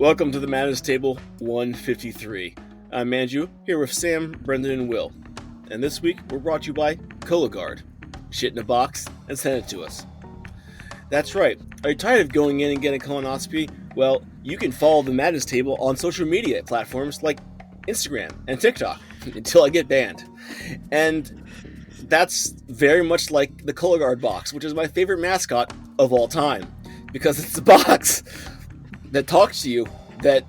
Welcome to the Madness Table 153. I'm Manju, here with Sam, Brendan, and Will. And this week, we're brought to you by Cologuard. Shit in a box and send it to us. That's right. Are you tired of going in and getting a colonoscopy? Well, you can follow the Madness Table on social media platforms like Instagram and TikTok until I get banned. And that's very much like the Cologuard box, which is my favorite mascot of all time. Because it's the box that talks to you that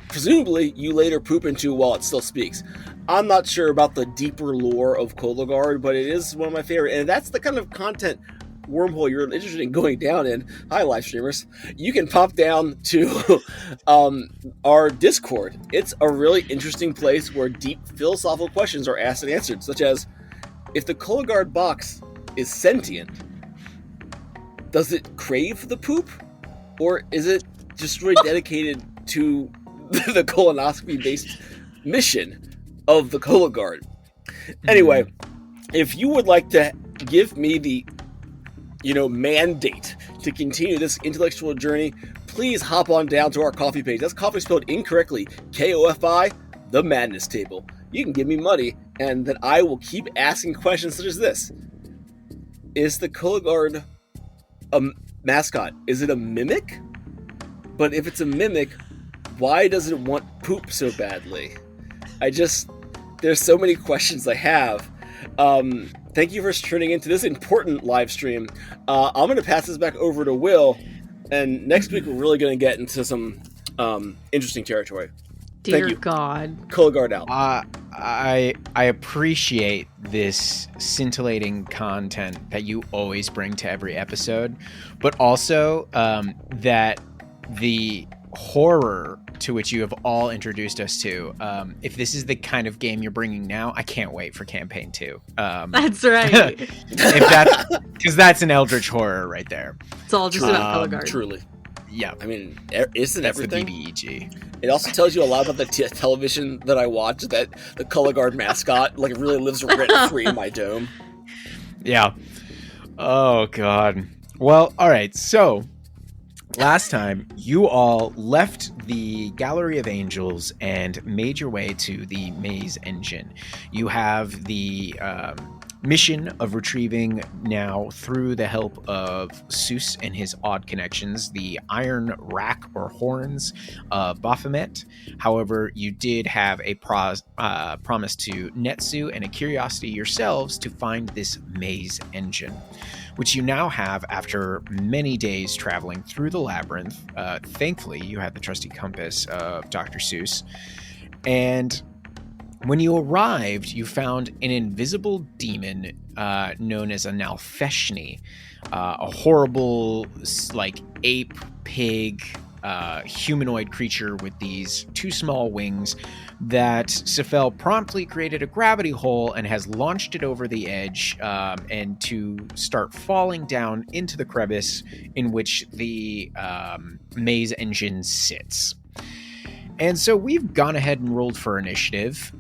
presumably you later poop into while it still speaks. I'm not sure about the deeper lore of Cologuard, but it is one of my favorite. And that's the kind of content wormhole you're interested in going down in. Hi, live streamers. You can pop down to our Discord. It's a really interesting place where deep philosophical questions are asked and answered, such as, if the Cologuard box is sentient, does it crave the poop? Or is it just really dedicated to the colonoscopy-based mission of the Cologuard? Anyway, if you would like to give me the, mandate to continue this intellectual journey, please hop on down to our coffee page. That's coffee spelled incorrectly, K-O-F-I, the Madness Table. You can give me money, and then I will keep asking questions such as this. Is the Cologuard a mascot? Is it a mimic? But if it's a mimic, why does it want poop so badly? There's so many questions I have. Thank you for tuning into this important live stream. I'm going to pass this back over to Will, and next week we're really going to get into some interesting territory. Dear Thank you. God. Cologuard out. I appreciate this scintillating content that you always bring to every episode, but also that the horror to which you have all introduced us to. If this is the kind of game you're bringing now, I can't wait for campaign 2. That's right. Because that's an eldritch horror right there. It's all just about Cologuard. Truly. Yeah. I mean, isn't that's everything? the BBEG. It also tells you a lot about the television that I watch, that the Cologuard mascot really lives rent-free in my dome. Yeah. Oh, God. Well, all right. So, last time, you all left the Gallery of Angels and made your way to the Maze Engine. You have the mission of retrieving, now through the help of Seuss and his odd connections, the iron rack or horns of Baphomet. However, you did have a promise to Netsu and a curiosity yourselves to find this Maze Engine, which you now have after many days traveling through the labyrinth. Thankfully, you had the trusty compass of Dr. Seuss. And when you arrived, you found an invisible demon known as a Nalfeshni, a horrible, ape, pig, humanoid creature with these two small wings that Sephel promptly created a gravity hole and has launched it over the edge and to start falling down into the crevice in which the maze engine sits. And so we've gone ahead and rolled for initiative.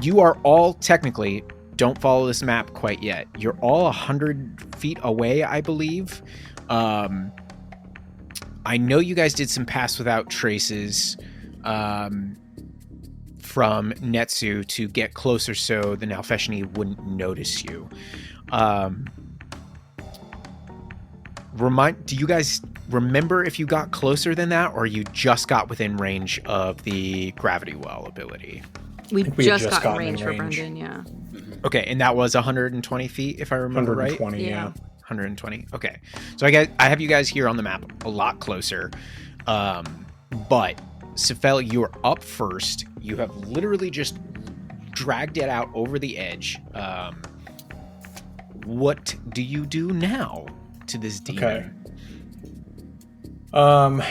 You are all technically, don't follow this map quite yet. You're all 100 feet away, I believe. I know you guys did some pass without traces from Netsu to get closer so the Nalfeshni wouldn't notice you. Do you guys remember if you got closer than that, or you just got within range of the gravity well ability? We just got range for Brendan, yeah. Okay, and that was 120 feet, if I remember right? 120, yeah. 120. Okay, so I have you guys here on the map a lot closer, but Sephel, you're up first. You have literally just dragged it out over the edge. What do you do now to this demon? Okay.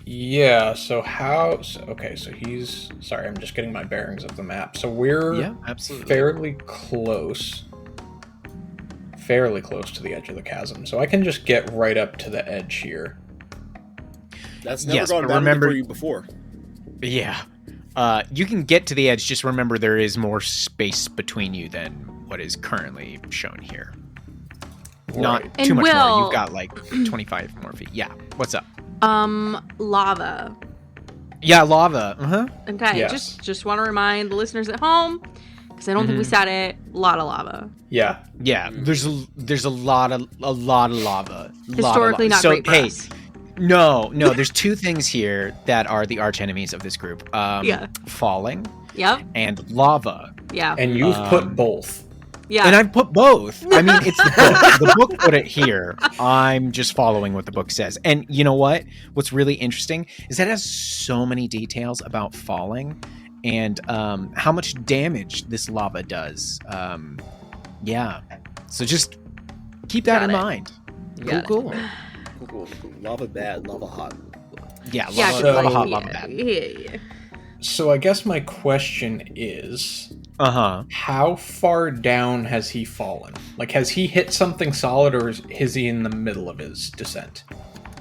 Yeah, so he's... Sorry, I'm just getting my bearings of the map. So we're fairly close to the edge of the chasm. So I can just get right up to the edge here. That's never gone down for you before. Yeah. You can get to the edge, just remember there is more space between you than what is currently shown here. Right. Not too much more. You've got 25 more feet. Yeah. What's up? Lava. Yeah, lava. Uh-huh. Okay, Yes. just want to remind the listeners at home, because I don't think we said it. A lot of lava. Yeah. Yeah. There's a lot of lava. Historically, not great for us. No. There's two things here that are the arch enemies of this group. Falling. Yep. And lava. Yeah. And you've put both. Yeah. And I've put both. I mean, it's the book. The book put it here. I'm just following what the book says. And you know what? What's really interesting is that it has so many details about falling and how much damage this lava does. Yeah. So just keep that in mind. Cool. Lava bad, lava hot. Yeah, lava hot, lava bad. Yeah. So I guess my question is, how far down has he fallen? Like, has he hit something solid, or is he in the middle of his descent?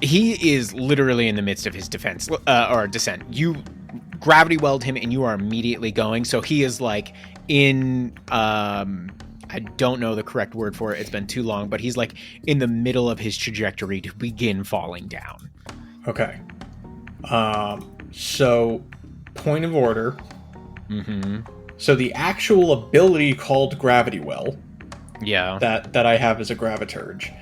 He is literally in the midst of his defense or descent. You gravity weld him, and you are immediately going. So he is like in. I don't know the correct word for it. It's been too long, but he's like in the middle of his trajectory to begin falling down. Okay. So, point of order. So the actual ability called Gravity Well, that I have as a Graviturge.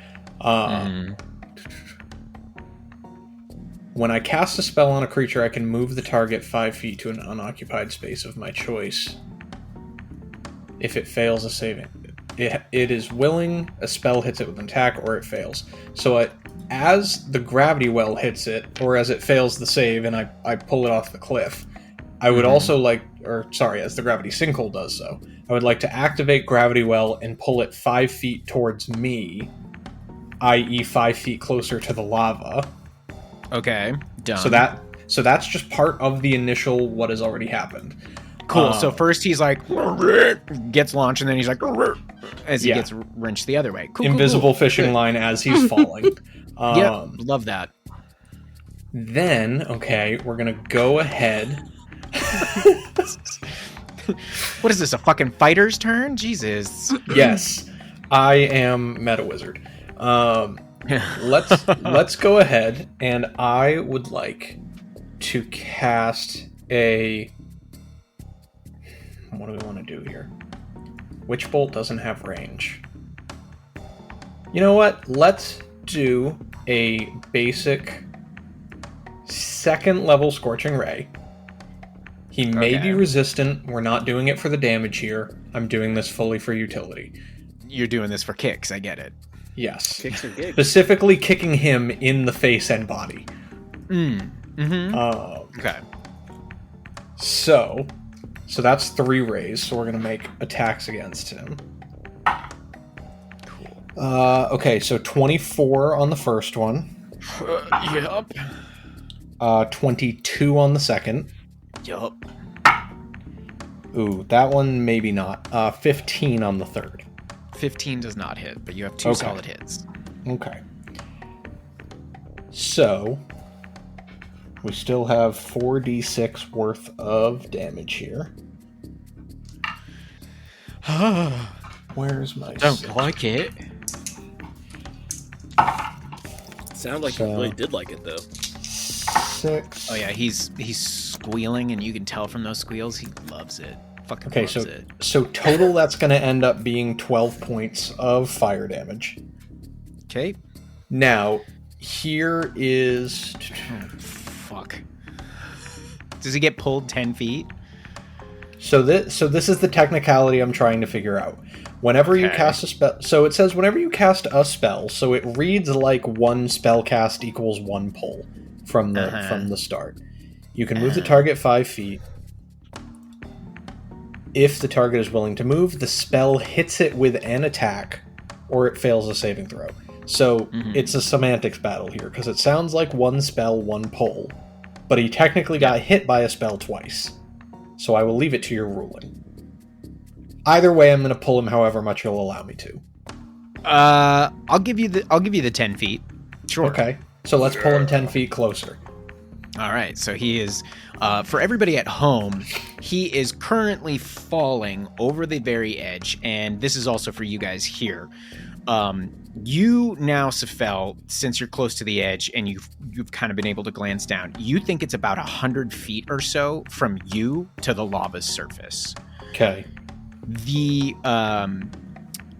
When I cast a spell on a creature, I can move the target 5 feet to an unoccupied space of my choice. If it fails a saving, it is willing. A spell hits it with an attack, or it fails. So as the Gravity Well hits it, or as it fails the save, and I pull it off the cliff, I would also as the Gravity Sinkhole does so, I would like to activate Gravity Well and pull it 5 feet towards me, i.e. 5 feet closer to the lava. Okay, done. So that's just part of the initial what has already happened. Cool. So first he's like gets launched, and then he's like as he gets wrenched the other way. Cool. Invisible fishing line as he's falling. Love that. Then we're gonna go ahead. What is this? A fucking fighter's turn? Jesus. Yes, I am Meta Wizard. Let's go ahead, and I would like to cast a. What do we want to do here? Witch Bolt doesn't have range. You know what? Let's do a basic 2nd level Scorching Ray. He may be resistant. We're not doing it for the damage here. I'm doing this fully for utility. You're doing this for kicks. I get it. Yes. Kicks and gigs. Specifically kicking him in the face and body. Okay. So that's 3 rays, so we're going to make attacks against him. Cool. Okay, so 24 on the first one. Yup. 22 on the second. Yup. Ooh, that one maybe not. 15 on the third. 15 does not hit, but you have 2 solid hits. Okay. So, we still have 4d6 worth of damage here. Where's my... Don't like it. Sounded like you really did like it, though. 6. Oh yeah, he's squealing, and you can tell from those squeals he loves it. Fucking loves it. So total that's going to end up being 12 points of fire damage. Okay. Now, here is... Fuck. Does he get pulled 10 feet? So this is the technicality I'm trying to figure out. Whenever you cast a spell... So it says whenever you cast a spell, so it reads like 1 spell cast equals 1 pull from the start. You can move the target 5 feet. If the target is willing to move, the spell hits it with an attack, or it fails a saving throw. So it's a semantics battle here, because it sounds like 1 spell, 1 pull, but he technically got hit by a spell twice. So I will leave it to your ruling. Either way, I'm going to pull him however much you'll allow me to. I'll give you the 10 feet. Sure. Okay. So let's pull him 10 feet closer. All right. So he is, for everybody at home, he is currently falling over the very edge, and this is also for you guys here. You now, Sephel, since you're close to the edge and you've kind of been able to glance down, you think it's about 100 feet or so from you to the lava's surface. Okay. The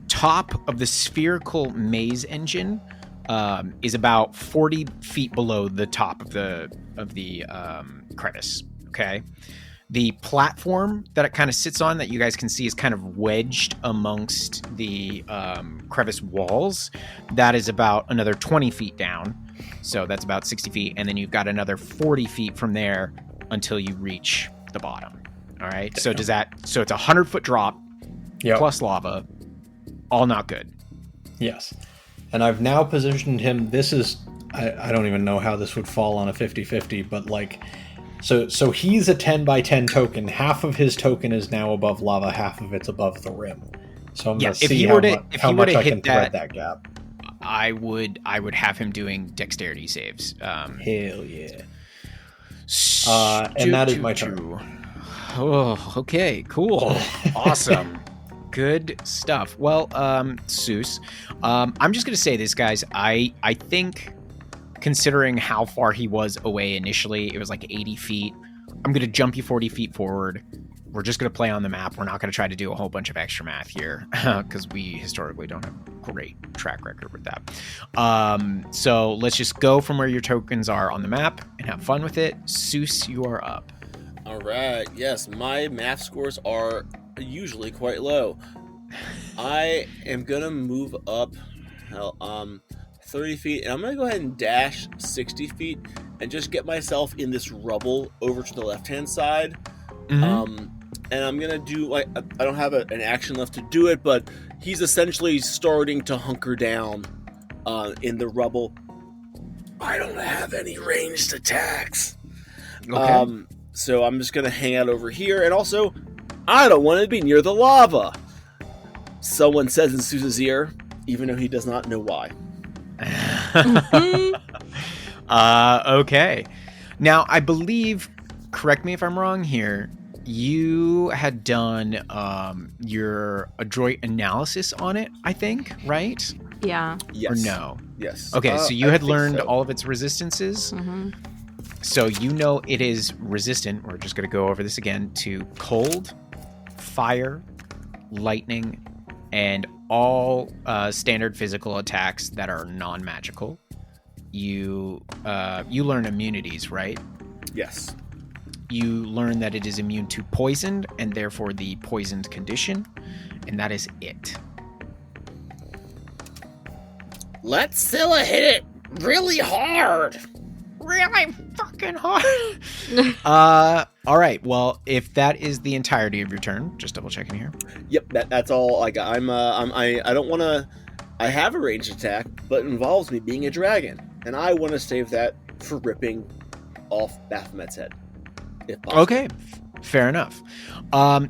top of the spherical maze engine is about 40 feet below the top of the crevice. Okay. The platform that it kind of sits on that you guys can see is kind of wedged amongst the crevice walls. That is about another 20 feet down. So that's about 60 feet. And then you've got another 40 feet from there until you reach the bottom. All right. So it's a 100-foot drop plus lava. All not good. Yes. And I've now positioned him. This is, I don't even know how this would fall on a 50-50, but like, so he's a 10 by 10 token. Half of his token is now above lava, half of it's above the rim. So I'm going to see how much I can thread that gap. I would have him doing dexterity saves. Hell yeah. And that is my turn. Oh, okay, cool. Awesome. Good stuff. Well, Seuss, I'm just going to say this, guys. I think, considering how far he was away initially, it was like 80 feet. I'm going to jump you 40 feet forward. We're just going to play on the map. We're not going to try to do a whole bunch of extra math here because we historically don't have a great track record with that. So let's just go from where your tokens are on the map and have fun with it. Seuss, you are up. All right. Yes, my math scores are usually quite low. I am going to move up 30 feet, and I'm going to go ahead and dash 60 feet and just get myself in this rubble over to the left-hand side. Mm-hmm. And I'm going to do, like, I don't have an action left to do it, but he's essentially starting to hunker down in the rubble. I don't have any ranged attacks. Okay. So I'm just going to hang out over here, and also, I don't want to be near the lava. Someone says in Seuss's ear, even though he does not know why. Okay. Now, I believe, correct me if I'm wrong here, you had done your adroit analysis on it, I think, right? Yeah. Yes. Or no? Yes. Okay, so you I had think learned so. all of its resistances. Mm-hmm. So you know it is resistant, we're just going to go over this again, to cold, fire, lightning, and all standard physical attacks that are non-magical. You learn immunities, right? Yes. You learn that it is immune to poisoned, and therefore the poisoned condition, and that is it. Let Scylla hit it really hard. Really fucking hard. All right. Well, if that is the entirety of your turn, just double checking here. Yep, that's all I got. I don't want to. I have a ranged attack, but it involves me being a dragon, and I want to save that for ripping off Baphomet's head, if possible. Okay, fair enough.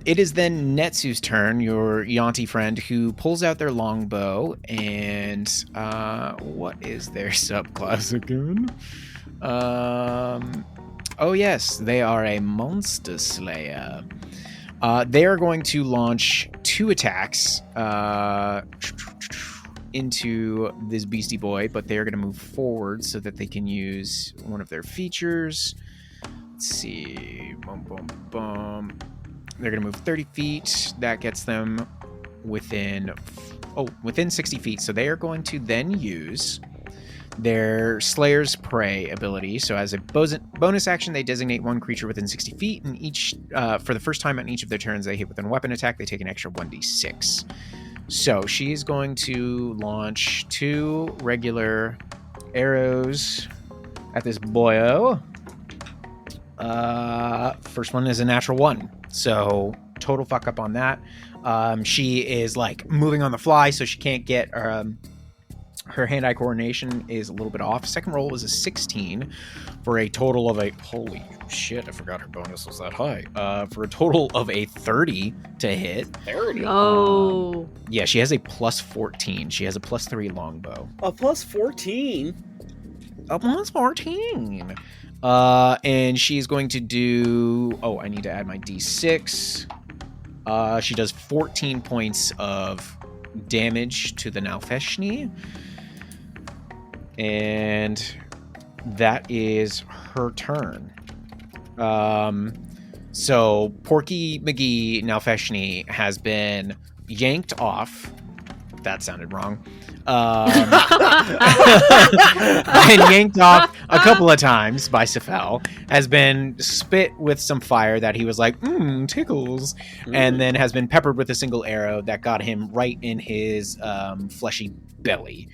It is then Netsu's turn, your Yanti friend, who pulls out their longbow, and what is their subclass again? Oh yes, they are a monster slayer. They are going to launch 2 attacks into this beastie boy, but they are going to move forward so that they can use one of their features. Let's see. Boom, boom, boom. They're going to move 30 feet. That gets them within 60 feet. So they are going to then use their Slayer's Prey ability. So as a bonus action, they designate one creature within 60 feet, and each for the first time on each of their turns they hit with a weapon attack, they take an extra 1d6. So she's going to launch 2 regular arrows at this boyo. First one is a natural 1. So total fuck up on that. She is like moving on the fly, so she can't get her hand-eye coordination is a little bit off. Second roll was a 16 for a total of holy shit, I forgot her bonus was that high. For a total of a 30 to hit. 30. Oh. Yeah, she has a plus 14. She has a plus 3 longbow. A plus 14. A plus 14. And she's going to do... Oh, I need to add my d6. She does 14 points of damage to the Nalfeshni. And that is her turn. So Porky McGee Nalfeshni has been yanked off. That sounded wrong. And yanked off a couple of times by Sephel, has been spit with some fire that he was like, tickles, and then has been peppered with a single arrow that got him right in his fleshy belly.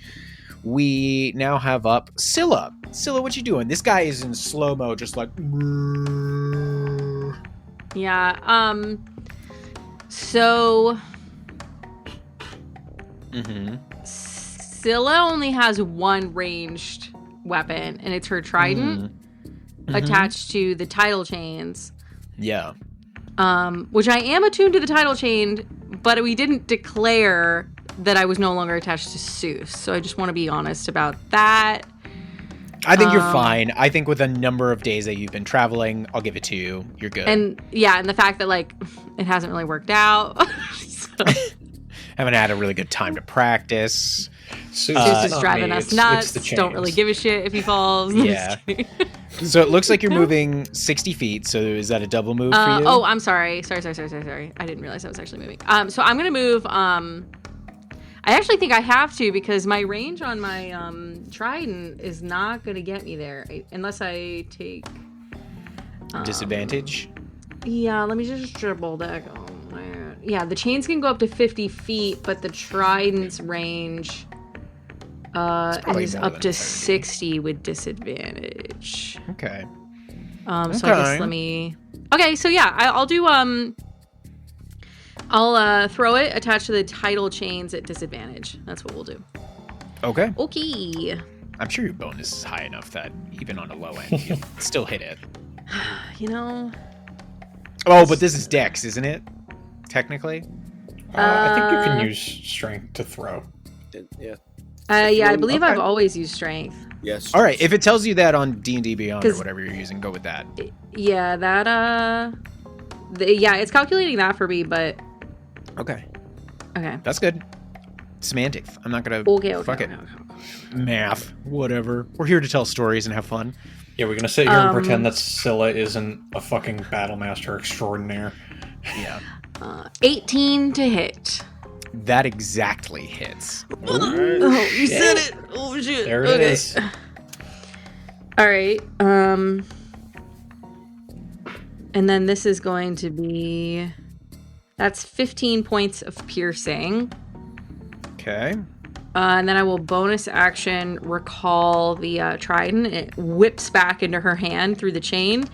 We now have up Scylla. Scylla, what you doing? This guy is in slow-mo, just like... Yeah, so... Scylla only has one ranged weapon, and it's her trident attached to the tidal chains. Yeah. Which I am attuned to the tidal chain, but we didn't declare that I was no longer attached to Seuss. So I just want to be honest about that. I think you're fine. I think with a number of days that you've been traveling, I'll give it to you. You're good. And yeah, and the fact that like it hasn't really worked out. So. Haven't had a really good time to practice. Seuss is driving us nuts. Don't really give a shit if he falls. Yeah. So it looks like you're moving 60 feet. So is that a double move for you? Oh, I'm sorry. Sorry. I didn't realize I was actually moving. So I'm going to move. I actually think I have to because my range on my trident is not going to get me there unless I take... disadvantage? Yeah, let me just dribble that. Oh, man. Yeah, the chains can go up to 50 feet, but the trident's range is up to 60 with disadvantage. Okay. So I guess let me... Okay, so yeah, I'll do... I'll throw it attached to the tidal chains at disadvantage. That's what we'll do. Okay. Okay. I'm sure your bonus is high enough that even on a low end, you'll still hit it. You know... Oh, but this is Dex, isn't it? Technically? I think you can use strength to throw. Yeah. Yeah, I believe I've always used strength. Yes. All right, if it tells you that on D&D Beyond or whatever you're using, go with that. Yeah, that, yeah, it's calculating that for me, but... Okay. Okay. That's good. Semantics. I'm not gonna... Fuck it. Math. Whatever. We're here to tell stories and have fun. Yeah, we're gonna sit here and pretend that Scylla isn't a fucking battle master extraordinaire. Yeah. 18 to hit. That exactly hits. Oh, you said it! Oh, shit. There it is. All right. And then this is going to be... That's 15 points of piercing. Okay. And then I will bonus action recall the trident. It whips back into her hand through the chain.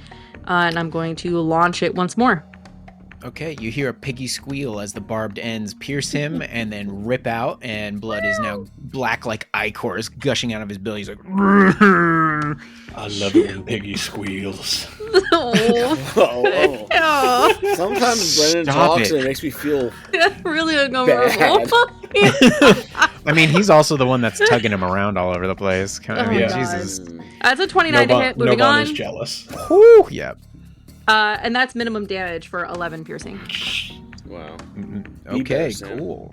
And I'm going to launch it once more. Okay, you hear a piggy squeal as the barbed ends pierce him and then rip out, and blood is now black like ichors gushing out of his belly. He's like, I love it when piggy squeals. Oh. Sometimes Brennan talks and it makes me feel really uncomfortable. I mean, he's also the one that's tugging him around all over the place. I mean, God. Jesus. That's a 29 to hit. Moving on. is jealous. Whew, yeah. And that's minimum damage for 11 piercing. Wow. Okay, cool.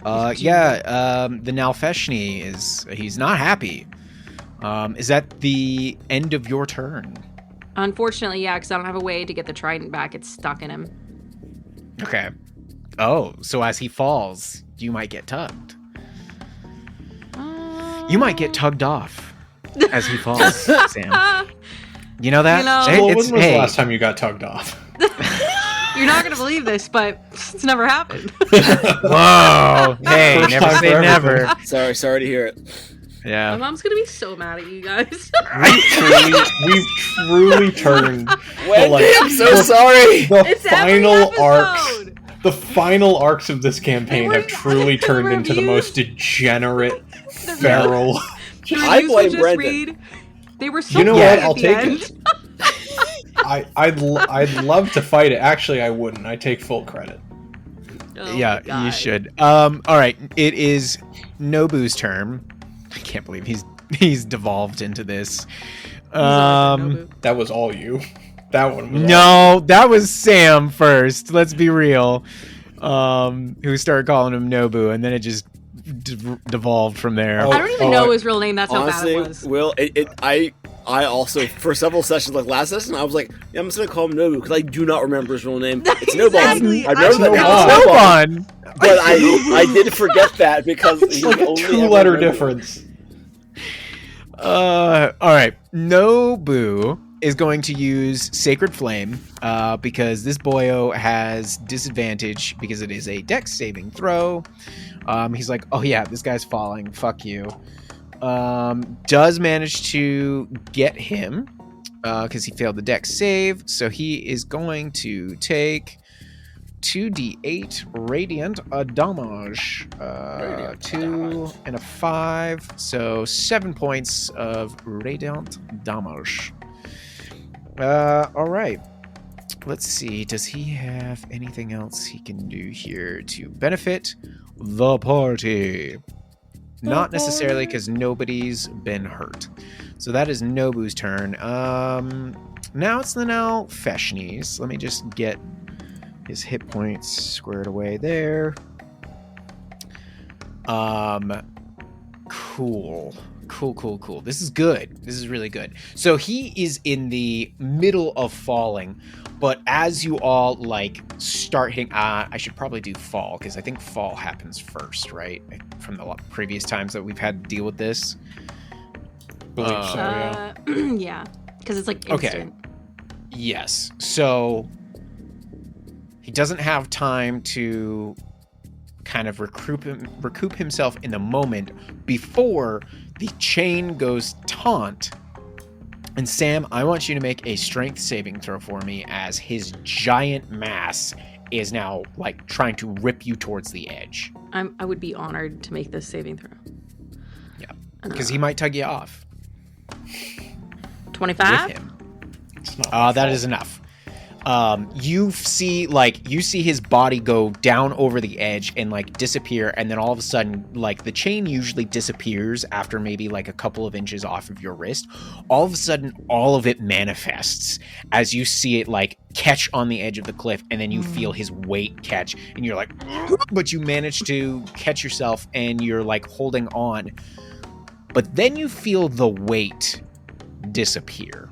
The Nalfeshni he's not happy. Is that the end of your turn? Unfortunately, yeah, because I don't have a way to get the trident back. It's stuck in him. Okay. Oh, so as he falls, you might get tugged. You might get tugged off as he falls, Sam. You know that? When was the last time you got tugged off? You're not going to believe this, but it's never happened. Whoa. Hey, never say never. Sorry to hear it. Yeah. My mom's going to be so mad at you guys. We've truly turned. Wendy, I'm so sorry. The final arcs of this campaign have truly turned into the most degenerate, feral. I blame Brendan. They were so You know bad what? I'll at the take end. it. I'd love to fight it. Actually, I wouldn't. I take full credit. Oh yeah, you should. All right. It is Nobu's turn. I can't believe he's devolved into this. That was all you. That one was No, that was Sam first. Let's be real. who started calling him Nobu, and then it just devolved from there. I don't even know his real name. That's honestly, how bad it was. Will, I also, for several sessions, like last session, I was like, yeah, I'm just going to call him Nobu, because I do not remember his real name. It's Exactly. Nobon. I remember that It's name. Nobon. But I did forget that, because It's like a 2-letter difference. All right. Nobu is going to use Sacred Flame because this boyo has disadvantage because it is a dex saving throw. He's like, oh yeah, this guy's falling. Fuck you. Does manage to get him because he failed the dex save. So he is going to take 2d8 radiant damage. 2 and a 5. So 7 points of radiant damage. All right. Let's see. Does he have anything else he can do here to benefit the party? Not necessarily, because nobody's been hurt. So that is Nobu's turn. Now it's Feshni's. Let me just get his hit points squared away there. Cool. This is good. This is really good. So he is in the middle of falling, but as you all like start hitting, I should probably do fall because I think fall happens first, right? From the previous times that we've had to deal with this. Believe so, yeah. Yeah, because it's like instant. Okay. Yes. So he doesn't have time to kind of recoup himself in the moment before the chain goes taunt. And Sam, I want you to make a strength saving throw for me as his giant mass is now like trying to rip you towards the edge. I would be honored to make this saving throw. Yeah, because he might tug you off. 25? With him. That is enough. You see his body go down over the edge and like disappear, and then all of a sudden, like the chain usually disappears after maybe like a couple of inches off of your wrist. All of a sudden, all of it manifests as you see it like catch on the edge of the cliff, and then you feel his weight catch, and you're like, but you manage to catch yourself, and you're like holding on. But then you feel the weight disappear.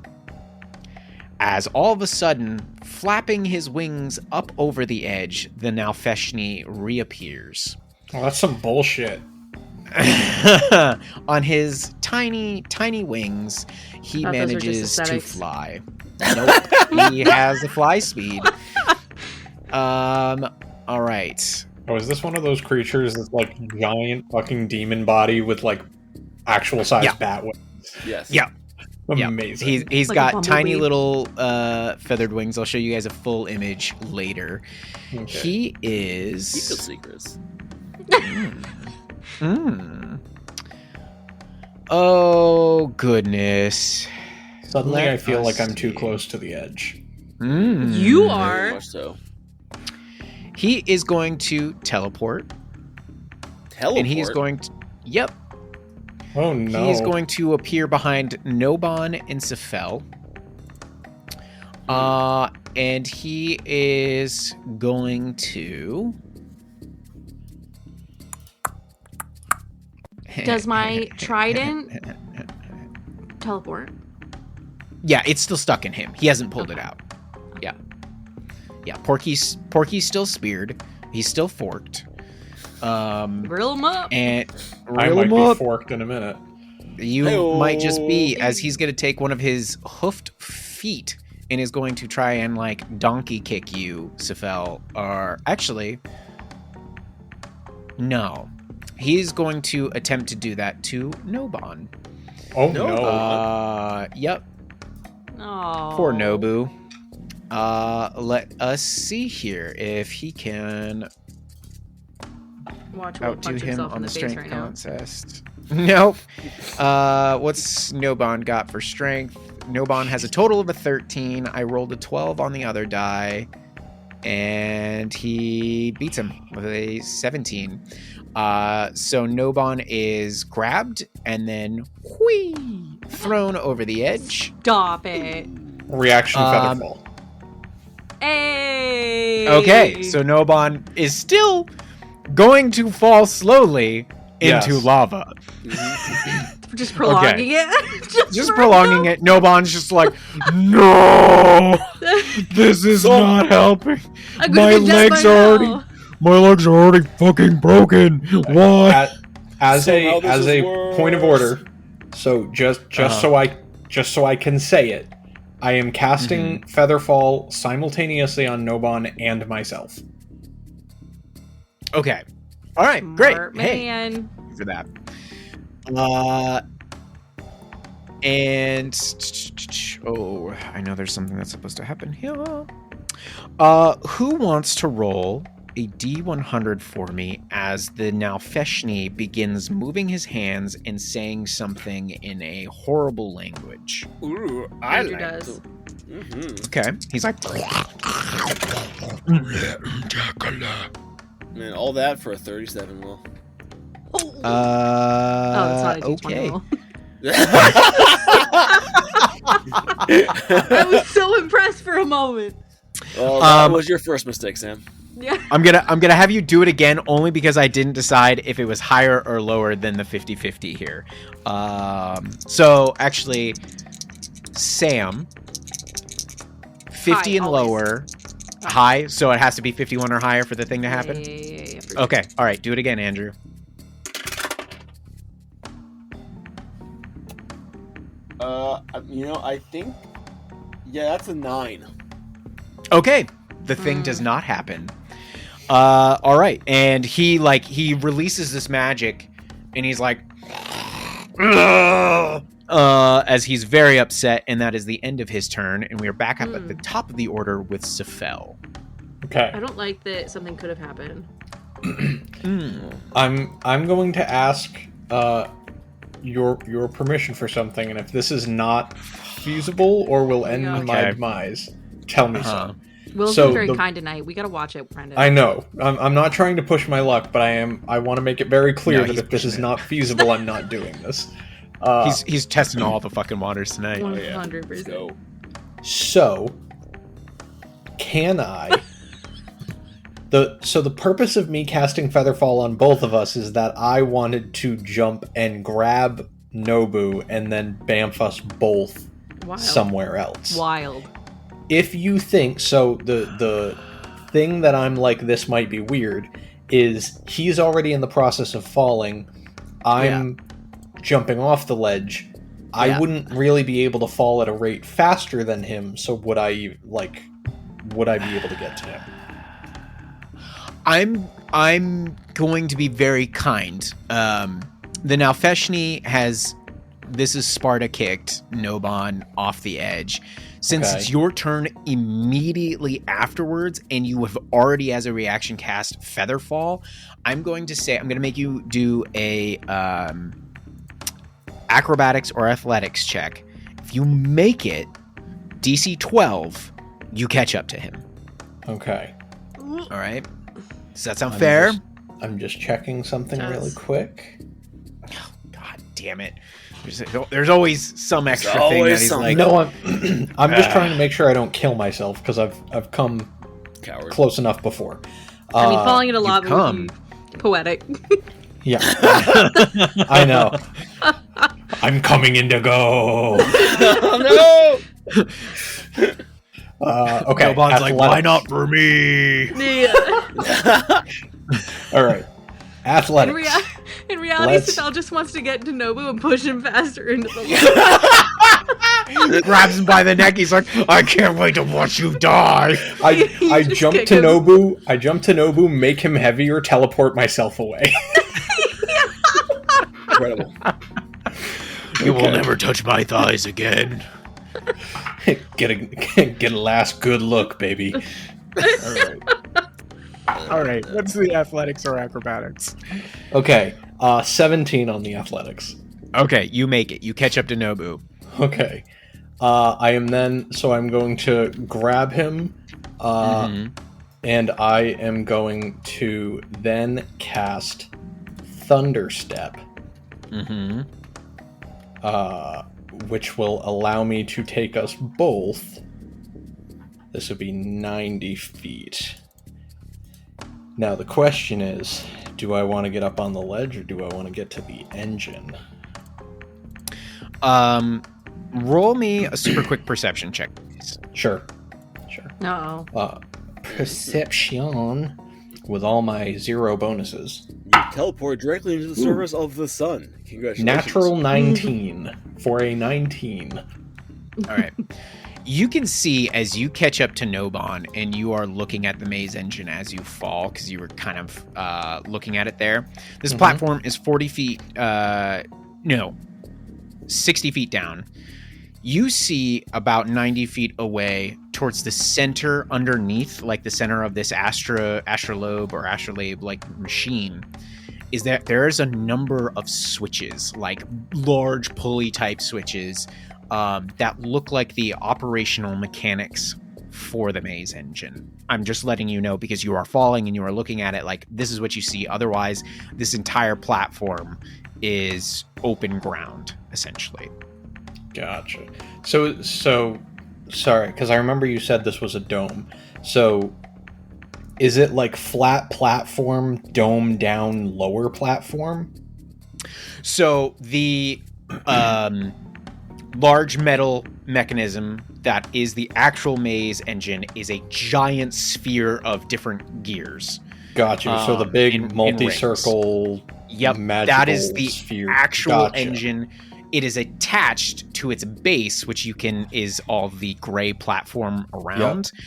As all of a sudden, flapping his wings up over the edge, the Nalfeshni reappears. Oh, that's some bullshit. On his tiny, tiny wings, he manages to fly. Nope, he has the fly speed. All right. Oh, is this one of those creatures that's like giant fucking demon body with like actual size bat wings? Yes. Yeah. Amazing. Yeah. He's like got tiny little feathered wings. I'll show you guys a full image later. Okay. He is... Keep the secrets. Oh, goodness. Suddenly I feel like I'm too close to the edge. You Very are. much so. He is going to teleport. And he is going to... Yep. Oh no. He is going to appear behind Nobon and Sephel. And he is going to... Does my trident teleport? Yeah, it's still stuck in him. He hasn't pulled it out. Yeah. Yeah, Porky's still speared. He's still forked. Grill him up. And I might be forked in a minute. You might just be, as he's going to take one of his hoofed feet and is going to try and like donkey kick you, Sephel. Or actually, no. He's going to attempt to do that to Nobon. Oh no. Yep. Oh. Poor Nobu. Let us see here if he can outdo him on the strength contest. Nope. What's Nobon got for strength? Nobon has a total of a 13. I rolled a 12 on the other die, and he beats him with a 17. So Nobon is grabbed and then thrown over the edge. Stop it. Reaction featherfall. Hey. Okay, so Nobon is still going to fall slowly into Yes. lava. Just prolonging it. Just prolonging it. Nobon's just like, no, this is not helping. My legs are already fucking broken. Why? As Somehow this a is worse. point of order, so just so I can say it, I am casting Featherfall simultaneously on Nobon and myself. Okay. All right. Great. Smart Hey, man. for that. And oh, I know there's something that's supposed to happen here. Who wants to roll a D100 for me as the Nalfeshni begins moving his hands and saying something in a horrible language? Ooh, I Andrew like does. to. Mm-hmm. Okay, he's like, Man, all that for a 37 will. Oh, that's not a D20 okay. roll. I was so impressed for a moment. Well, that was your first mistake, Sam. Yeah. I'm gonna have you do it again only because I didn't decide if it was higher or lower than the 50-50 here. So actually, Sam, 50 High, and always. lower, high. So it has to be 51 or higher for the thing to happen. Yeah. Okay, all right, do it again, Andrew. I think, that's a 9. Okay, the thing does not happen. All right, and he releases this magic, and he's like, as he's very upset, and that is the end of his turn, and we are back up at the top of the order with Sephel. Okay. I don't like that something could have happened. I'm going to ask your permission for something, and if this is not feasible or will end my demise, tell me so. Will's been very kind tonight. We gotta watch it, Brendan. I know. I'm not trying to push my luck, but I want to make it very clear that if this is not feasible, I'm not doing this. He's testing all the fucking waters tonight. 100%. So, can I? The purpose of me casting Featherfall on both of us is that I wanted to jump and grab Nobu and then bamf us both somewhere else. Wild. If you think so, the thing that I'm like, this might be weird, is he's already in the process of falling. I'm jumping off the ledge. I wouldn't really be able to fall at a rate faster than him. So would I be able to get to him? I'm going to be very kind. The Nalfeshni this is Sparta kicked Nobon off the edge. Since it's your turn immediately afterwards, and you have already, as a reaction, cast Featherfall, I'm going to make you do a acrobatics or athletics check. If you make it, DC 12, you catch up to him. Okay. All right. Does that sound fair? I'm just checking something really quick. Oh, God damn it. There's always some extra thing that he's like... No, I'm just trying to make sure I don't kill myself, because I've come close enough before. I mean, falling into lava would be poetic. Yeah. I know. I'm coming Indigo! No! Okay. Nobon's like, why not for me? Yeah. All right. Athletics. In reality, Sephel just wants to get to Nobu and push him faster into the lava. Grabs him by the neck. He's like, I can't wait to watch you die. I jump to Nobu. I jump to Nobu, make him heavier, teleport myself away. Incredible. You will never touch my thighs again. Get a last good look, baby. All right. What's the athletics or acrobatics? Okay. 17 on the athletics. Okay, you make it. You catch up to Nobu. Okay. I'm going to grab him, and I am going to then cast Thunderstep, which will allow me to take us both This would be 90 feet. Now the question is, do I want to get up on the ledge or do I want to get to the engine? Roll me a super quick perception check, please. Sure. Uh-oh. Perception with all my 0 bonuses. You teleport directly into the surface of the sun. Congratulations. Natural 19 for a 19. All right. You can see as you catch up to Nobon and you are looking at the maze engine as you fall, because you were kind of looking at it there. This platform is 40 feet, 60 feet down. You see about 90 feet away towards the center underneath, like the center of this astrolabe or astrolabe like machine, is that there's a number of switches, like large pulley type switches, that look like the operational mechanics for the maze engine. I'm just letting you know because you are falling and you are looking at it like this is what you see. Otherwise, this entire platform is open ground, essentially. Gotcha. So sorry, because I remember you said this was a dome. So is it like flat platform, dome down, lower platform? So the large metal mechanism that is the actual maze engine is a giant sphere of different gears. Gotcha. So the big in multi-circle, yep, that is the sphere. actual Gotcha. engine. It is attached to its base, which is all the gray platform around. Yep.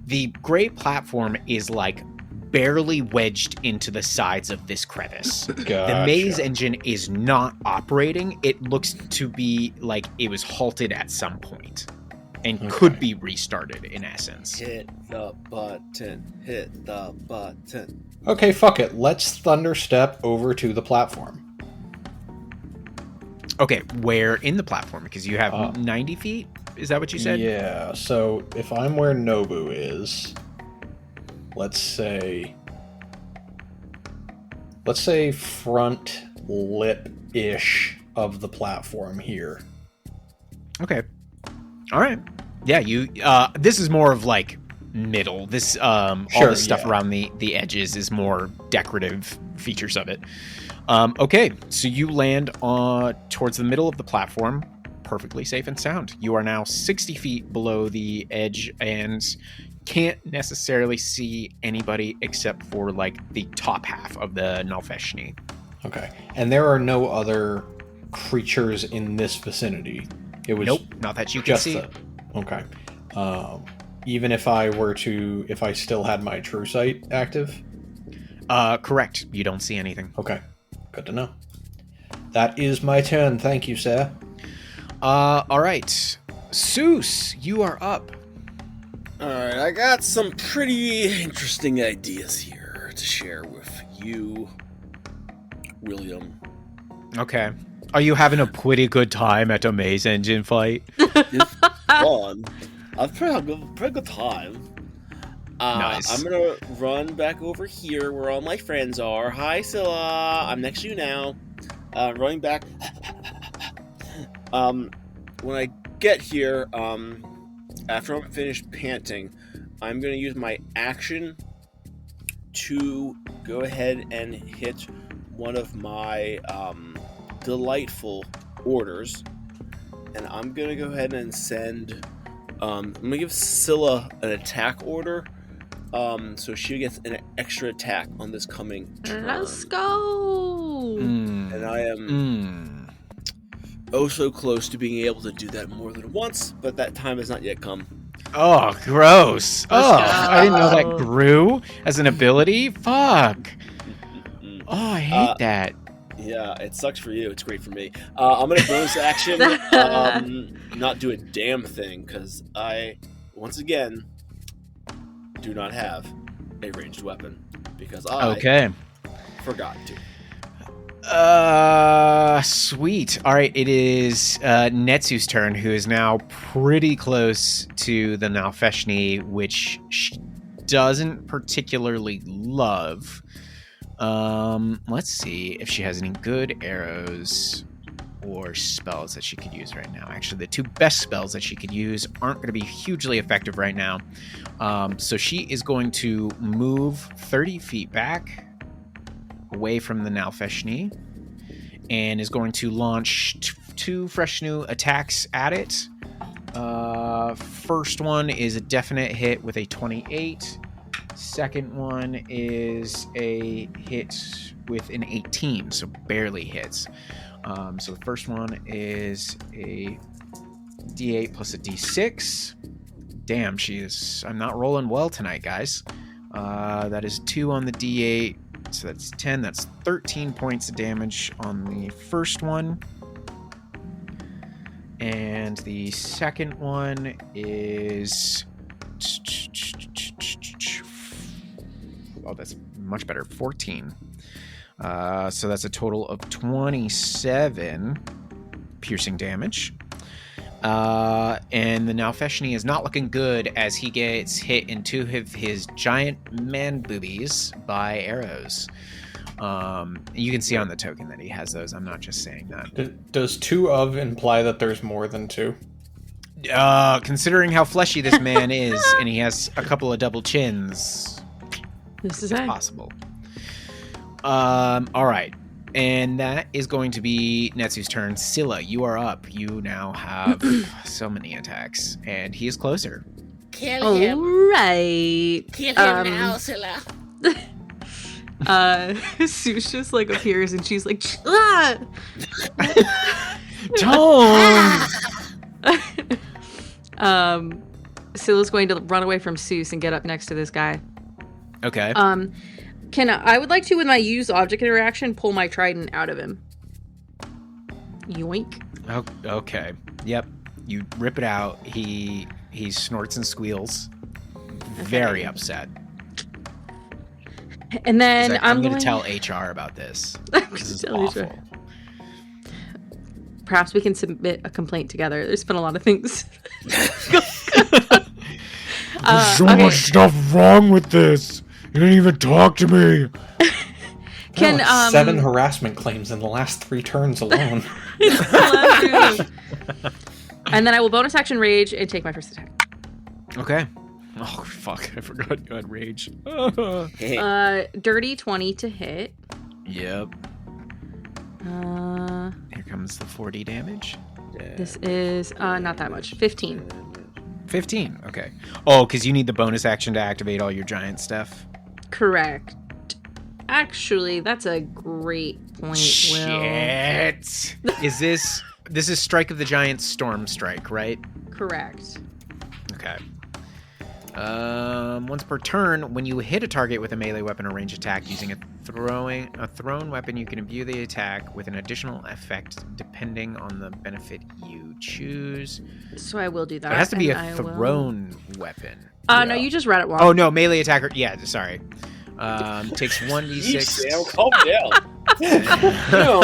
The gray platform is like barely wedged into the sides of this crevice. Gotcha. The maze engine is not operating. It looks to be like it was halted at some point and could be restarted in essence. Hit the button. Hit the button. Okay, fuck it. Let's thunderstep over to the platform. Okay, where in the platform? Because you have 90 feet? Is that what you said? Yeah, so if I'm where Nobu is, let's say front lip-ish of the platform here. Okay. All right. Yeah, you this is more of like middle. This all the stuff around the edges is more decorative features of it. Okay, so you land towards the middle of the platform, perfectly safe and sound. You are now 60 feet below the edge and can't necessarily see anybody except for like the top half of the Nalfeshni. Okay, and there are no other creatures in this vicinity. It was nope, not that you can see. Okay, even if I still had my true sight active. Correct. You don't see anything. Okay. Good to know. That is my turn. Thank you, sir. All right. Seuss, you are up. All right, I got some pretty interesting ideas here to share with you, William. Okay. Are you having a pretty good time at a maze engine fight? It's fun. I've had a pretty good time. Nice. I'm gonna run back over here where all my friends are. Hi, Scylla. I'm next to you now. Running back. When I get here, after I'm finished panting, I'm gonna use my action to go ahead and hit one of my delightful orders, and I'm gonna go ahead and send. I'm gonna give Scylla an attack order. So she gets an extra attack on this coming turn. Let's go! And I am oh so close to being able to do that more than once, but that time has not yet come. Oh, gross. I didn't know that grew as an ability. Fuck. Oh, I hate that. Yeah, it sucks for you. It's great for me. I'm going to bonus action not do a damn thing, because I, once again, do not have a ranged weapon, because I forgot to. Sweet. All right, it is Netsu's turn, who is now pretty close to the Nalfeshni, which she doesn't particularly love. Let's see if she has any good arrows. or spells that she could use right now. Actually, the two best spells that she could use aren't going to be hugely effective right now. So she is going to move 30 feet back away from the Nalfeshni and is going to launch two fresh new attacks at it. First one is a definite hit with a 28. Second one is a hit with an 18, so barely hits. So the first one is a D8 plus a D6. Damn, I'm not rolling well tonight, guys. That is 2 on the D8, so that's 10. That's 13 points of damage on the first one. And the second one is... Oh, that's much better. 14. So that's a total of 27 piercing damage. And the Nalfeshni is not looking good as he gets hit in 2 of his giant man boobies by arrows. You can see on the token that he has those. I'm not just saying that. Does 2 of imply that there's more than 2? Considering how fleshy this man is, and he has a couple of double chins, This is it's possible. All right. And that is going to be Netsu's turn. Scylla, you are up. You now have so many attacks, and he is closer. Kill him. All right. Kill him now, Scylla. Sush just like appears and she's like, ah! Don't. Scylla's going to run away from Seuss and get up next to this guy. Okay. I would like to, with my use object interaction, pull my trident out of him. Yoink. Okay. Yep. You rip it out. He snorts and squeals. Very upset. And then I'm going to tell HR about this. This is awful. HR. Perhaps we can submit a complaint together. There's been a lot of things. There's so much stuff wrong with this. You didn't even talk to me. Can 7 harassment claims in the last 3 turns alone. And then I will bonus action rage and take my first attack. Okay. Oh, fuck. I forgot you had rage. Dirty 20 to hit. Yep. Here comes the 40 damage. This is not that much. 15. 15. Okay. Oh, because you need the bonus action to activate all your giant stuff. Correct. Actually, that's a great point, Will. Shit. This is Strike of the Giant Storm Strike, right? Correct. Okay. Once per turn, when you hit a target with a melee weapon or range attack using a thrown weapon, you can imbue the attack with an additional effect depending on the benefit you choose. So I will do that. It has to be a thrown weapon. No, you just read it wrong. Oh no, melee attacker. Yeah, sorry. Takes 1d6. Sam, calm down. No.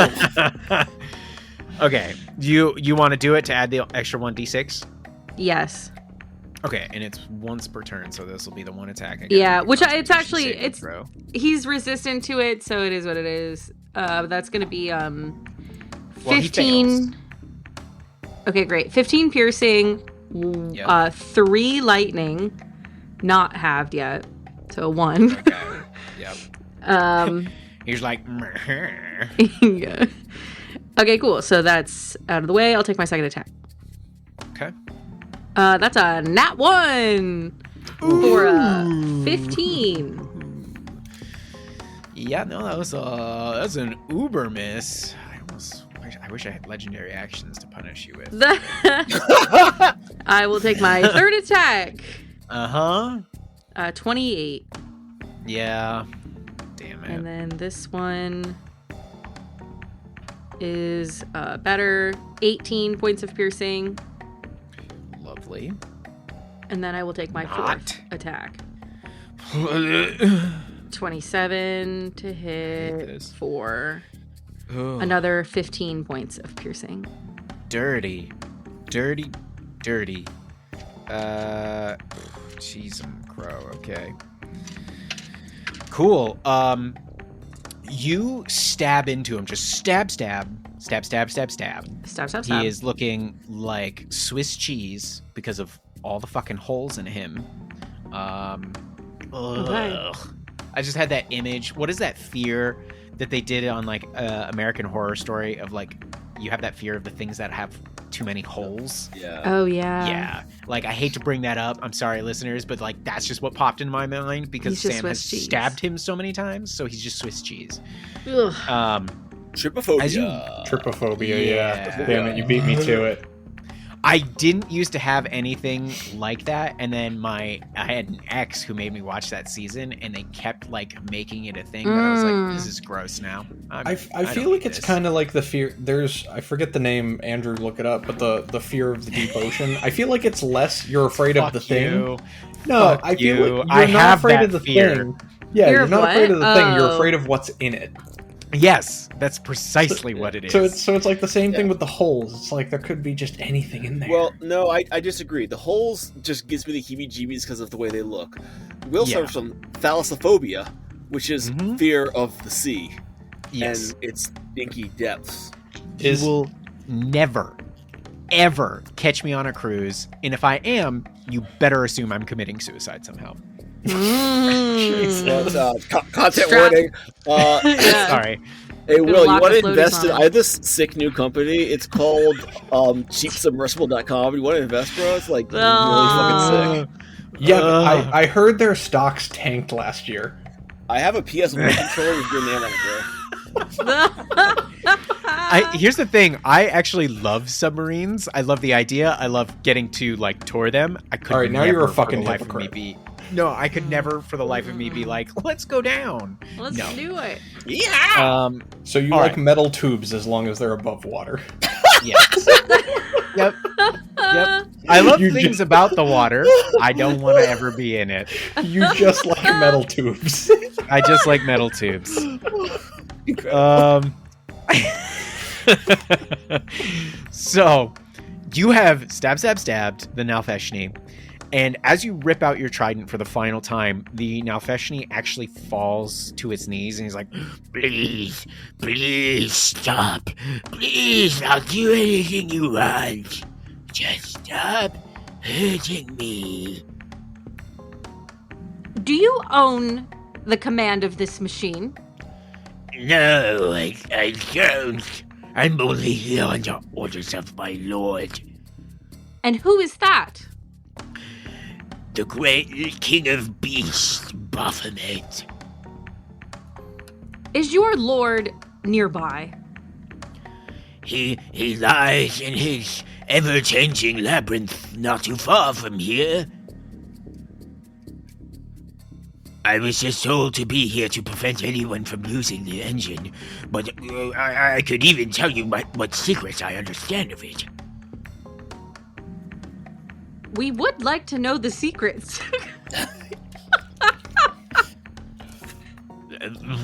Okay, you want to do it to add the extra 1d6? Yes. Okay, and it's once per turn, so this will be the one attack. Yeah, he's resistant to it, so it is what it is. That's going to be 15. Okay, great. 15 piercing, 3 lightning, not halved yet, so 1. Okay. Yep. He's like. Yeah. Okay, cool. So that's out of the way. I'll take my second attack. Okay. That's a nat 1 for a 15. Yeah, no, that's an uber miss. I wish I had legendary actions to punish you with. I will take my third attack. 28. Yeah. Damn it. And then this one is better. 18 points of piercing. Lovely. And then I will take my fourth attack. 27 to hit for another 15 points of piercing. Dirty. Jeez, I'm crow. Okay. Cool. You stab into him, just stab. He is looking like Swiss cheese because of all the fucking holes in him. Okay. I just had that image. What is that fear that they did on like American Horror Story of like you have that fear of the things that have too many holes? Yeah. Oh yeah. Yeah. Like I hate to bring that up. I'm sorry, listeners, but like that's just what popped into my mind because He's just Sam has Swiss cheese. stabbed him so many times, so he's just Swiss cheese. Ugh. Trypophobia. Trypophobia, Yeah. Damn it, you beat me to it. I didn't used to have anything like that, and then I had an ex who made me watch that season, and they kept like making it a thing that I was like, this is gross now. I feel like it's kind of like the fear. I forget the name. Andrew, look it up. But the fear of the deep ocean. I feel like it's less you're afraid of the thing. No, Fuck I feel you. like I you're not have afraid that of the fear. thing. Yeah, Fear you're of not what? afraid of the thing. You're Oh. afraid of what's in it. Yes, that's precisely what it is. So it's like the same thing with the holes. It's like there could be just anything in there. Well, no, I disagree. The holes just gives me the heebie-jeebies because of the way they look. Will suffers from thalassophobia, which is fear of the sea Yes. and its inky depths. You will never, ever catch me on a cruise, and if I am, you better assume I'm committing suicide somehow. But, content Strap. warning. Yeah. Sorry. Hey, Will, you lock want the to invest in? floaties on. I have this sick new company. It's called cheapsubmersible.com. You want to invest, bro? It's like really fucking sick. yeah, but I heard their stocks tanked last year. I have a PS1 controller with your name on it, bro. Here's the thing. I actually love submarines. I love the idea. I love getting to like tour them. I could All right, now never you're a for fucking the life of me hypocrite. No, I could never for the life of me be like, let's go down. Let's No. do it. So you All like right. metal tubes as long as they're above water. Yes. Yep. I love You things just- about the water. I don't want to ever be in it. You just like metal tubes. I just like metal tubes. So, you have stabbed the Nalfeshni, and as you rip out your trident for the final time, the Nalfeshni actually falls to its knees, and he's like, Please stop. Please, I'll do anything you want. Just stop hurting me. Do you own the command of this machine? No, I don't. I'm only here under orders of my lord, And who is that? the great king of beasts, Baphomet. Is your lord nearby? He lies in his ever-changing labyrinth not too far from here. I was just told to be here to prevent anyone from using the engine, but I could even tell you what secrets I understand of it. We would like to know the secrets.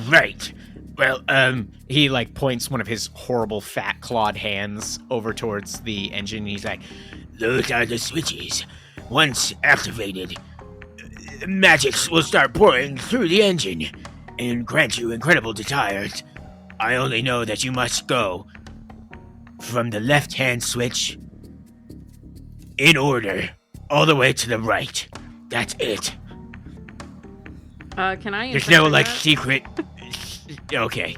Right. Well, he like points one of his horrible fat clawed hands over towards the engine, and he's like, those are the switches. Once activated, magics will start pouring through the engine and grant you incredible desires. I only know that you must go from the left-hand switch in order, all the way to the right. That's it. Can I? There's no, interpret that? secret... Okay.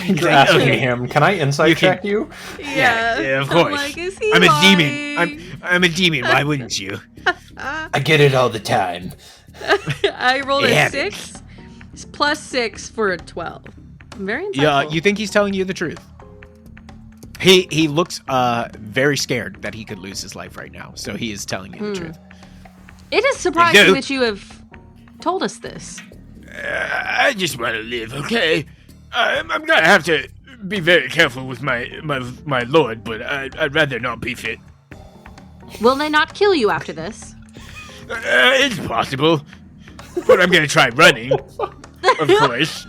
You're asking okay. him, can I insight You can- check you? Yeah, Yeah, of I'm course. like, is he I'm a lying? demon. I'm a demon. Why wouldn't you? I get it all the time. I rolled It a happens. 6 It's plus 6 for a 12. Very insightful. yeah, you think he's telling you the truth? He looks very scared that he could lose his life right now, so he is telling you the truth. It is surprising No. that you have told us this. I just want to live, okay? I'm gonna have to be very careful with my lord, but I'd rather not be fit. Will they not kill you after this? It's possible, but I'm gonna try running, of course.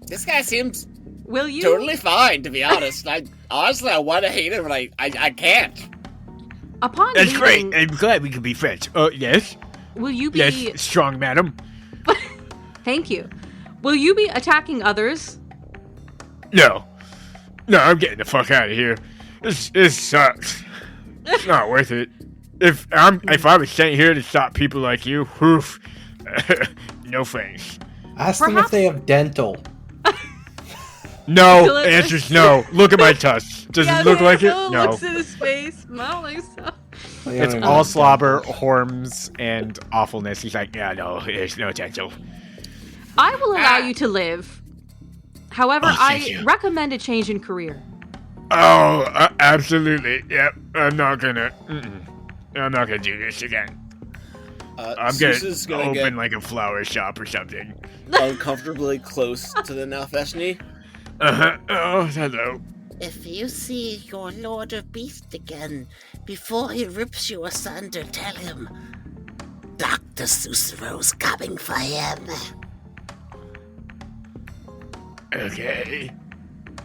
This guy seems Will you? totally fine, to be honest. I want to hate him, but I can't. Upon That's great. leaving, I'm glad we can be friends. Yes? Will you be... Yes, strong madam. Thank you. Will you be attacking others? No, I'm getting the fuck out of here. This sucks. It's not worth it. If I was sent here to stop people like you, oof, no thanks. Ask them if they have dental. No, answer's no. Look at my tusks. Does it look like it? No. Looks at his face. I don't think so. It's all slobber, horns, and awfulness. He's like, yeah, no, there's no dental. I will allow you to live. However, thank I you. recommend a change in career. Oh, absolutely. Yep, I'm not gonna do this again. I'm Zeus gonna is open get like a flower shop or something. uncomfortably close to the Nalfeshni. Oh, hello. If you see your Lord of Beast again, before he rips you asunder, tell him Dr. Sussaro's coming for him. Okay.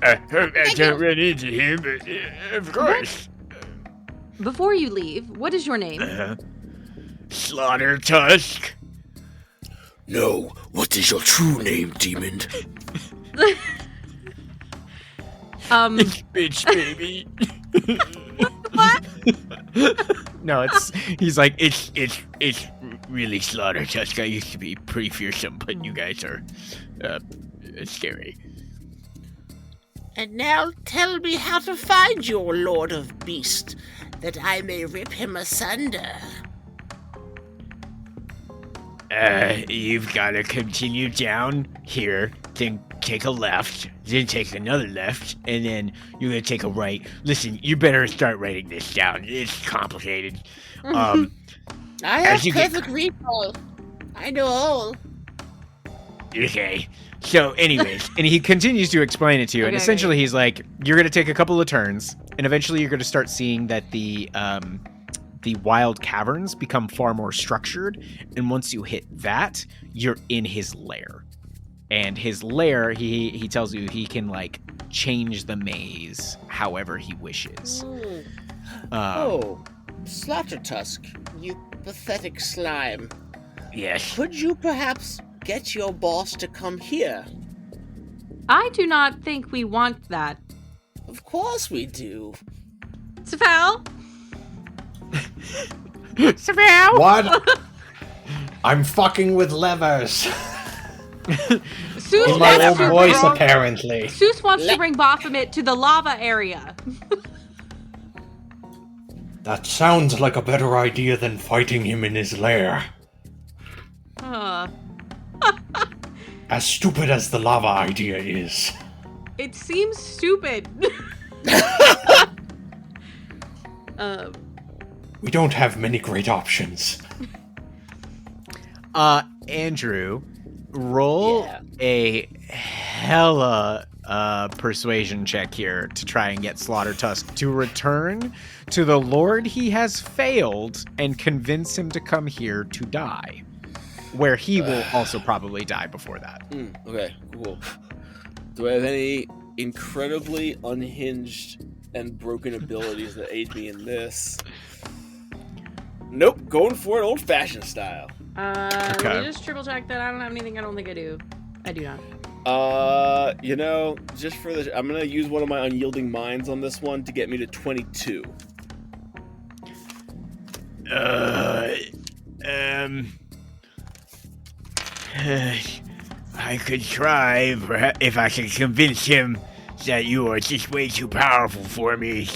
I hope I don't run into him, but of course. Before you leave, what is your name? Slaughter Tusk. No, what is your true name, demon? Bitch, baby. No, He's like, it's really Slaughter Tusk. I used to be pretty fearsome, but you guys are scary. And now tell me how to find your Lord of Beast, that I may rip him asunder. You've got to continue down here, then take a left, then take another left, and then you're gonna take a right. Listen, you better start writing this down. It's complicated. I have As you get- perfect recall. I know all. Okay. So, anyways, and he continues to explain it to you, and Okay, essentially he's like, you're going to take a couple of turns, and eventually you're going to start seeing that the wild caverns become far more structured, and once you hit that, you're in his lair. And his lair, he tells you he can, like, change the maze however he wishes. Slaughter Tusk, you pathetic slime. Yes. Could you perhaps get your boss to come here? I do not think we want that. Of course we do. Sephel? Sephel! What? I'm fucking with levers. Seuss In my wants old to voice, bring- apparently. Seuss wants to bring Baphomet to the lava area. That sounds like a better idea than fighting him in his lair. As stupid as the lava idea is. It seems stupid. We don't have many great options. Andrew, roll a hella persuasion check here to try and get Slaughter Tusk to return to the Lord he has failed and convince him to come here to die. Where he will also probably die before that. Okay, cool. Do I have any incredibly unhinged and broken abilities that aid me in this? Nope, going for it old-fashioned style. Let me just triple check that. I don't have anything. I don't think I do. I do not. Just for this, I'm gonna use one of my unyielding minds on this one to get me to 22. I could try, if I can convince him that you are just way too powerful for me.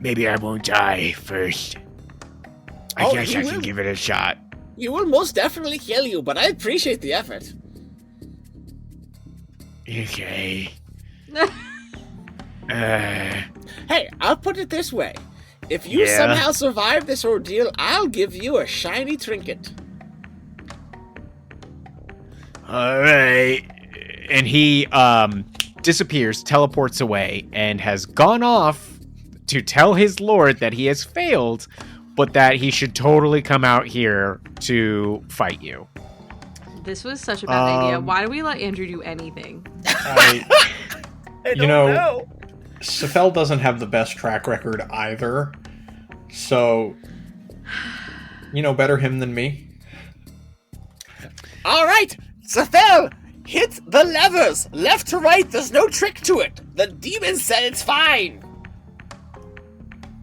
Maybe I won't die first. I guess you I can will. give it a shot. He will most definitely kill you, but I appreciate the effort. Okay. Hey, I'll put it this way. If you somehow survive this ordeal, I'll give you a shiny trinket. Alright. And he disappears, teleports away, and has gone off to tell his lord that he has failed, but that he should totally come out here to fight you. This was such a bad idea. Why do we let Andrew do anything? I don't know. Sephel doesn't have the best track record either. So better him than me. All right, Sephel, hit the levers, left to right. There's no trick to it. The demon said it's fine.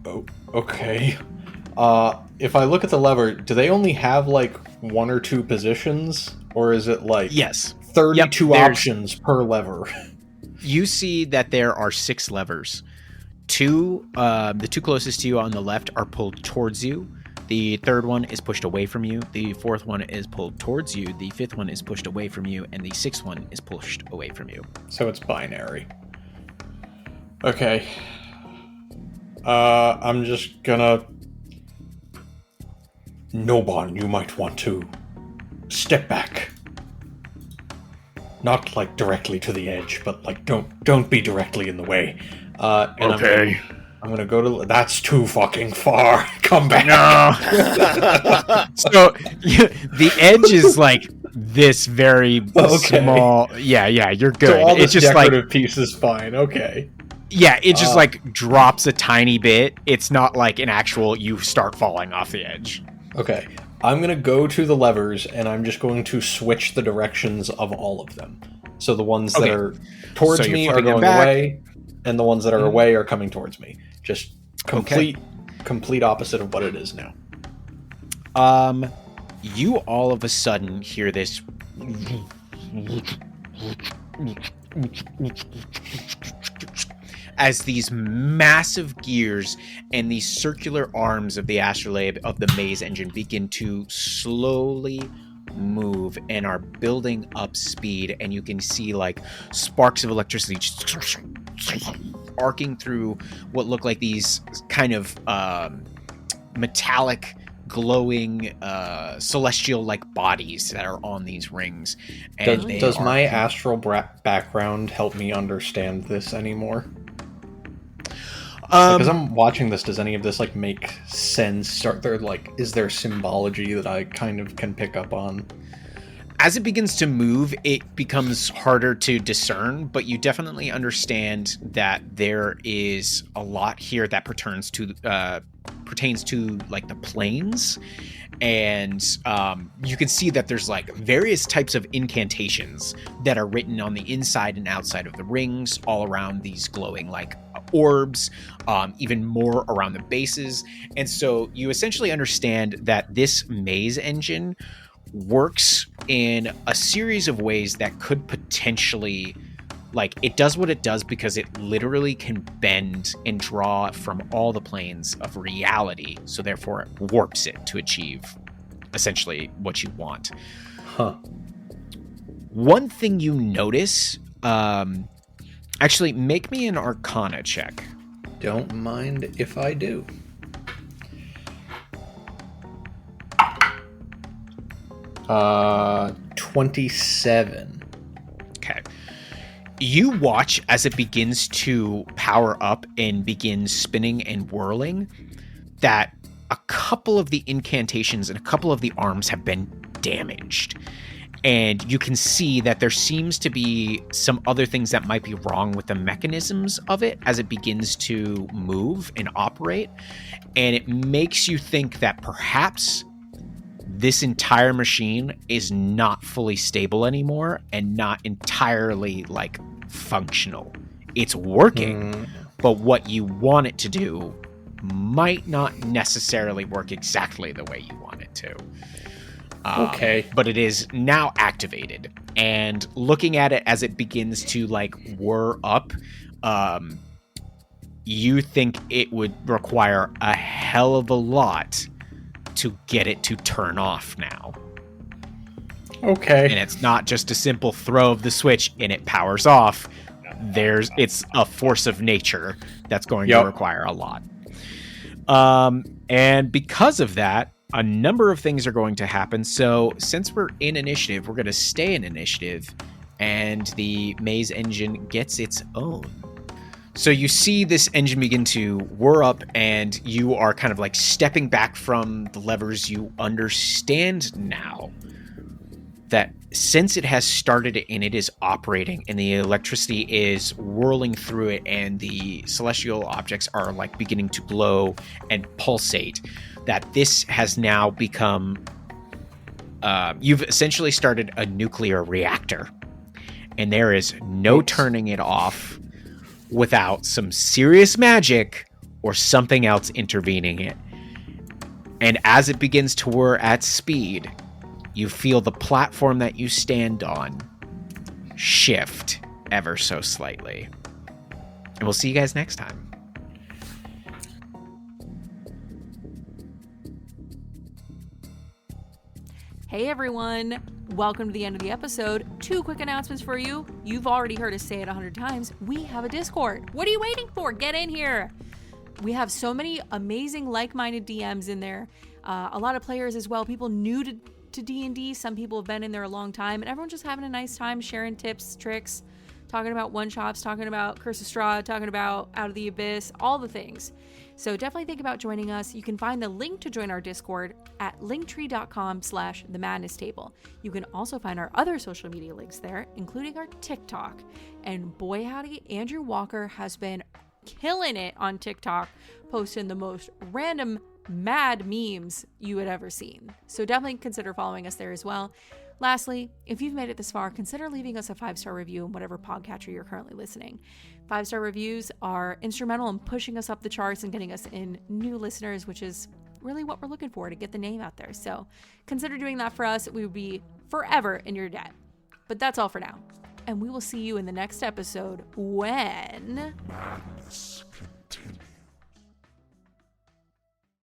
Oh, okay. If I look at the lever, do they only have like 1 or 2 positions, or is it like Yes. 32 options per lever? You see that there are 6 levers. The 2 closest to you on the left are pulled towards you. The 3rd one is pushed away from you. The 4th one is pulled towards you. The 5th one is pushed away from you, and the 6th one is pushed away from you. So it's binary. Okay. I'm just gonna... Noban, you might want to step back. Not like directly to the edge, but like don't be directly in the way. And Okay. I'm gonna go to... That's too fucking far. Come back. No. So the edge is like this very small. Yeah, you're good. So all It's this just decorative like piece is fine. Okay. yeah, it just like drops a tiny bit. It's not like an actual you start falling off the edge. Okay. I'm going to go to the levers, and I'm just going to switch the directions of all of them. So the ones that Okay. are towards So you're me are flipping them going back. away, and the ones that are away are coming towards me. Just complete opposite of what it is now. You all of a sudden hear this as these massive gears and these circular arms of the astrolabe of the maze engine begin to slowly move and are building up speed, and you can see like sparks of electricity just arcing through what look like these kind of metallic glowing celestial like bodies that are on these rings. And Does my astral background help me understand this anymore? Because I'm watching this, does any of this like make sense? Is there symbology that I kind of can pick up on? As it begins to move, it becomes harder to discern, but you definitely understand that there is a lot here that pertains to like the planes, and you can see that there's like various types of incantations that are written on the inside and outside of the rings, all around these glowing like orbs, even more around the bases. And so you essentially understand that this maze engine works in a series of ways that could potentially, like, it does what it does because it literally can bend and draw from all the planes of reality, so therefore it warps it to achieve essentially what you want. Huh. One thing you notice, actually make me an Arcana check. Don't mind if I do. Uh, 27. Okay. You watch as it begins to power up and begins spinning and whirling, that a couple of the incantations and a couple of the arms have been damaged. And you can see that there seems to be some other things that might be wrong with the mechanisms of it as it begins to move and operate. And it makes you think that perhaps this entire machine is not fully stable anymore and not entirely like functional. It's working, but what you want it to do might not necessarily work exactly the way you want it to. Okay. But it is now activated, and looking at it as it begins to like whir up, you think it would require a hell of a lot to get it to turn off now. Okay. And it's not just a simple throw of the switch and it powers off. It's a force of nature that's going to require a lot. And because of that, a number of things are going to happen. So since we're in initiative, we're going to stay in initiative, and the maze engine gets its own. So you see this engine begin to whir up, and you are kind of like stepping back from the levers. You understand now that since it has started and it is operating and the electricity is whirling through it and the celestial objects are like beginning to glow and pulsate, that this has now become you've essentially started a nuclear reactor, and there is no turning it off without some serious magic or something else intervening it. And as it begins to whir at speed, you feel the platform that you stand on shift ever so slightly. And we'll see you guys next time. Hey everyone, welcome to the end of the episode. 2 quick announcements for you. You've already heard us say it 100 times. We have a Discord. What are you waiting for? Get in here. We have so many amazing like-minded DMs in there. A lot of players as well, people new to D&D. Some people have been in there a long time, and everyone's just having a nice time sharing tips, tricks, talking about one-shots, talking about Curse of Strahd, talking about Out of the Abyss, all the things. So definitely think about joining us. You can find the link to join our Discord at linktree.com/themadnesstable. You can also find our other social media links there, including our TikTok. And boy howdy, Andrew Walker has been killing it on TikTok, posting the most random mad memes you had ever seen. So definitely consider following us there as well. Lastly, if you've made it this far, consider leaving us a 5-star review in whatever podcatcher you're currently listening. 5-star reviews are instrumental in pushing us up the charts and getting us in new listeners, which is really what we're looking for to get the name out there. So consider doing that for us. We would be forever in your debt. But that's all for now. And we will see you in the next episode when...